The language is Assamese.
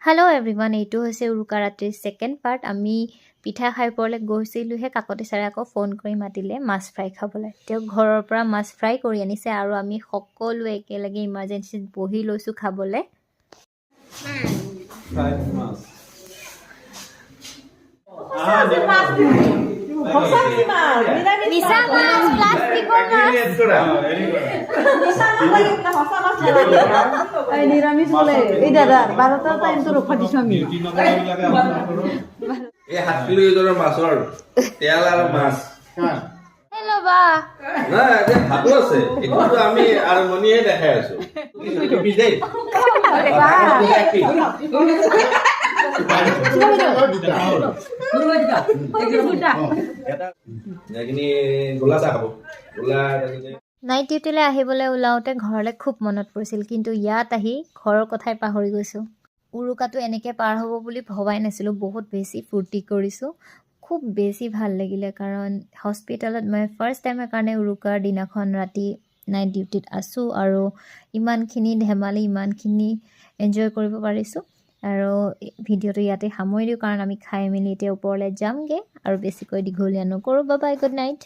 हेलो एवरीवन এইটো হৈছে উৰুকা ৰাতিৰ সেকেন্ড পাৰ্ট আমি পিঠা খাই পৰলে গৈছিলুহে কাকতি চাৰে আকৌ ফোন কৰি মাতিলে মাছ ফ্ৰাই খাবলৈ তেওঁ ঘৰৰ পৰা মাছ ফ্ৰাই কৰি আনিছে আৰু আমি সকলো একেলগে ইমাৰ্জেন্সিত বহি লৈছো খাবলৈ মিছা মাছ প্লাষ্টিকৰ মাছ নিৰামিষ বলে এই দাদা 12টা টাইম তো ৰক্ষা দিছ আমি এই 7 কিলো ওজনৰ মাছৰ তেল আৰু মাছ হেল্ল' বা না যে ভাতো আছে এটো আমি আৰমনিয়ে দেখাই আছো কি বিজয় নাইট ডিউটিলৈ আহিবলৈ ওলাওঁতে ঘৰলৈ খুব মনত পৰিছিল কিন্তু ইয়াত আহি ঘৰৰ কথাই পাহৰি গৈছোঁ উৰুকাটো এনেকৈ পাৰ হ'ব বুলি ভবাই নাছিলোঁ বহুত বেছি ফূৰ্তি কৰিছোঁ খুব বেছি ভাল লাগিলে কাৰণ হস্পিটেলত মই ফাৰ্ষ্ট টাইমৰ কাৰণে উৰুকাৰ দিনাখন ৰাতি নাইট ডিউটিত আছোঁ আৰু ইমানখিনি ধেমালি ইমানখিনি এনজয় কৰিব পাৰিছোঁ আৰু ভিডিঅ'টো ইয়াতে সামৰি দিওঁ কাৰণ আমি খাই মেলি এতিয়া ওপৰলৈ যামগৈ আৰু বেছিকৈ দীঘলীয়া নকৰোঁ বাই বাই গুড নাইট